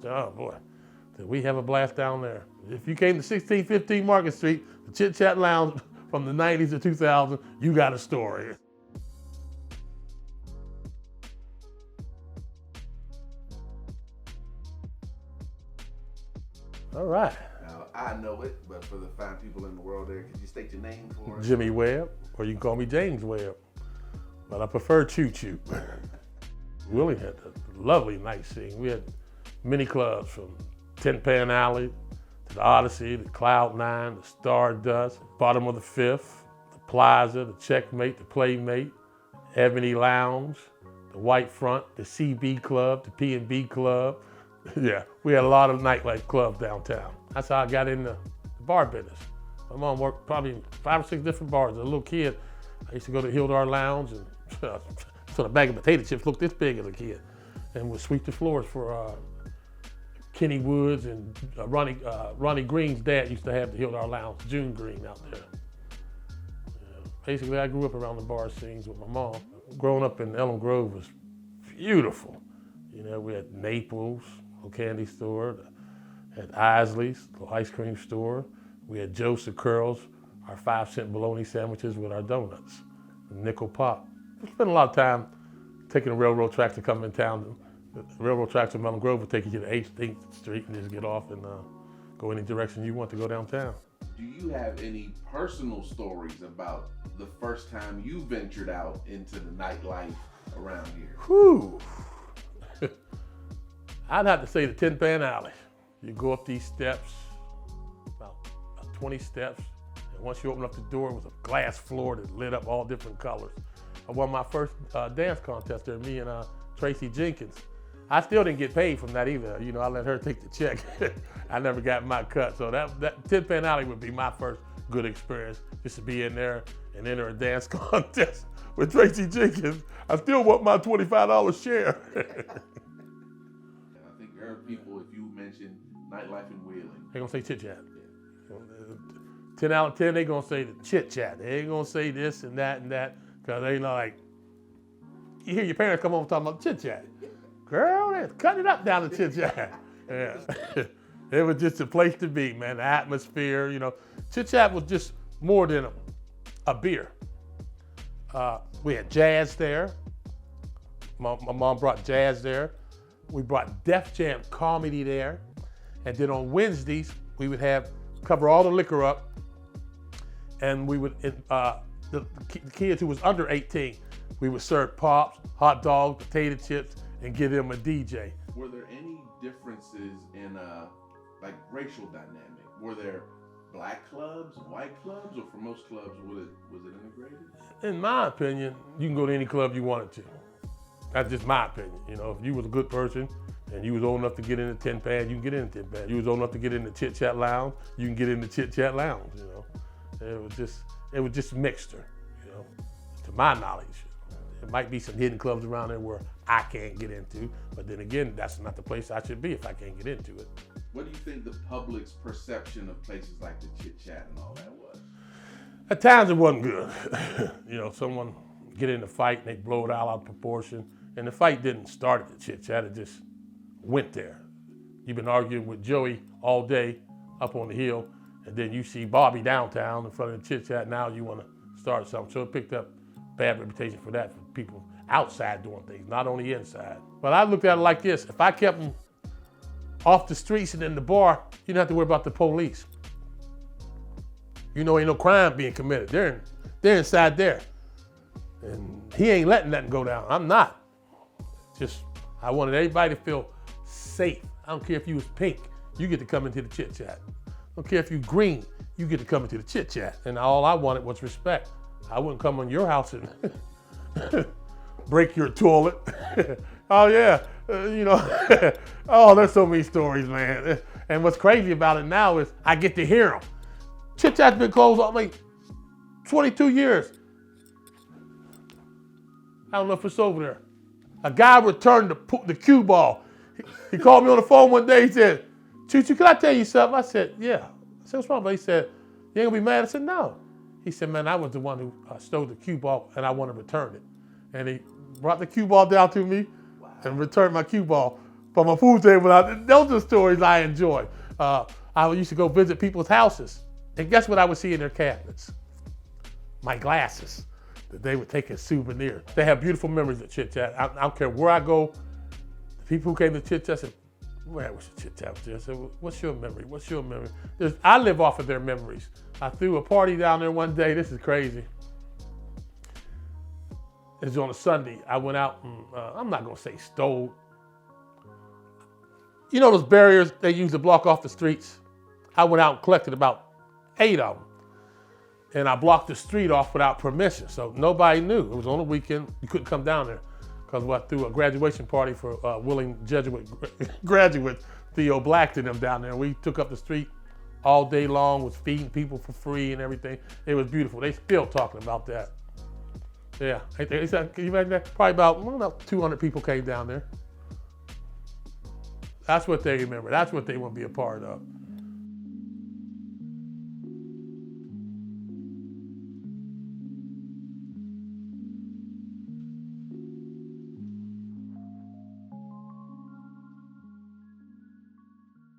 Oh boy, did we have a blast down there. If you came to 1615 Market Street, the Chit Chat Lounge from the 90s to 2000, you got a story. All right. Now, I know it, but for the fine people in the world there, could you state your name for us? Jimmy Webb, or you can call me James Webb, but I prefer Choo Choo. Willie had a lovely night scene. We had many clubs from Tin Pan Alley to the Odyssey, the Cloud Nine, the Stardust, bottom of the Fifth, the Plaza, the Checkmate, the Playmate, Ebony Lounge, the White Front, the CB Club, the P&B Club. Yeah, we had a lot of nightlife clubs downtown. That's how I got into the bar business. My mom worked probably 5 or 6 different bars. As a little kid, I used to go to Hildar Lounge, and so the bag of potato chips looked this big as a kid, and would sweep the floors for Kenny Woods and Ronnie Green's dad used to have the Hildar Lounge, June Green out there. Yeah. Basically, I grew up around the bar scenes with my mom. Growing up in Elm Grove was beautiful. You know, we had Naples, a candy store, at Isley's, the ice cream store. We had Joe Curls, our 5-cent bologna sandwiches with our donuts, nickel pop. We spent a lot of time taking the railroad tracks to come in town. The railroad tracks from Elm Grove would take you to the 18th Street and just get off and go any direction you want to go downtown. Do you have any personal stories about the first time you ventured out into the nightlife around here? Whew. I'd have to say the Tin Pan Alley. You go up these steps, about 20 steps, and once you open up the door, it was a glass floor that lit up all different colors. I won my first dance contest there, me and Tracy Jenkins. I still didn't get paid from that either. You know, I let her take the check. I never got my cut. So that Tin Pan Alley would be my first good experience, just to be in there and enter a dance contest with Tracy Jenkins. I still want my $25 share. I think there are people, if you mention nightlife in Wheeling, They're gonna say Chit Chat. 10 out of 10, they're gonna say the Chit Chat. They ain't gonna say this and that, because they know, like, you hear your parents come home talking about Chit Chat. Girl, they're cutting it up down the Chit Chat. Yeah. It was just a place to be, man. The atmosphere, you know. Chit Chat was just more than a beer. We had jazz there. My mom brought jazz there. We brought Def Jam comedy there. And then on Wednesdays, we would cover all the liquor up, and we would, the kids who was under 18, we would serve pops, hot dogs, potato chips, and give them a DJ. were there any differences in like racial dynamic? Were there black clubs, white clubs, or for most clubs was it integrated? In my opinion, you can go to any club you wanted to. That's just my opinion. You know, if you was a good person and you was old enough to get in the Tin Pan, you can get in the Tin Pan. You was old enough to get in the Chit Chat Lounge, you can get in the Chit Chat Lounge. You know, it was just mixture. You know, to my knowledge, there might be some hidden clubs around there where I can't get into, but then again, that's not the place I should be if I can't get into it. What do you think the public's perception of places like the Chit Chat and all that was? At times it wasn't good. You know, someone get in a fight and they blow it all out of proportion. And the fight didn't start at the Chit Chat, it just went there. You've been arguing with Joey all day up on the hill, and then you see Bobby downtown in front of the Chit Chat, now you want to start something. So it picked up bad reputation for that, for people outside doing things, not on the inside. But I looked at it like this: if I kept them off the streets and in the bar, you don't have to worry about the police. You know, ain't no crime being committed. They're inside there. And he ain't letting nothing go down. I'm not. Just, I wanted everybody to feel safe. I don't care if you was pink, you get to come into the Chit Chat. I don't care if you green, you get to come into the Chit Chat. And all I wanted was respect. I wouldn't come on your house and break your toilet. Oh yeah, you know, oh, there's so many stories, man. And what's crazy about it now is I get to hear them. Chit Chat's been closed all like 22 years. I don't know if it's over there. A guy returned the cue ball. He called me on the phone one day. He said, Choo Choo, can I tell you something? I said, yeah. I said, what's wrong? He said, you ain't gonna be mad? I said, no. He said, man, I was the one who stole the cue ball and I want to return it. And he brought the cue ball down to me and returned my cue ball. from a food table. Those are stories I enjoy. I used to go visit people's houses, and guess what I would see in their cabinets? My glasses that they would take as souvenirs. They have beautiful memories of Chit Chat. I don't care where I go. The people who came to Chit Chat said, "Where was the Chit Chat?" I said, "What's your memory? What's your memory?" I live off of their memories. I threw a party down there one day. This is crazy. It was on a Sunday. I went out and I'm not gonna say stole. You know those barriers they use to block off the streets? I went out and collected about 8 of them. And I blocked the street off without permission. So nobody knew. It was on a weekend. You couldn't come down there because I threw a graduation party for willing Jesuit graduate Theo Black to them down there. We took up the street all day long, was feeding people for free and everything. It was beautiful. They still talking about that. Yeah, can you imagine that? Probably about 200 people came down there. That's what they remember. That's what they want to be a part of.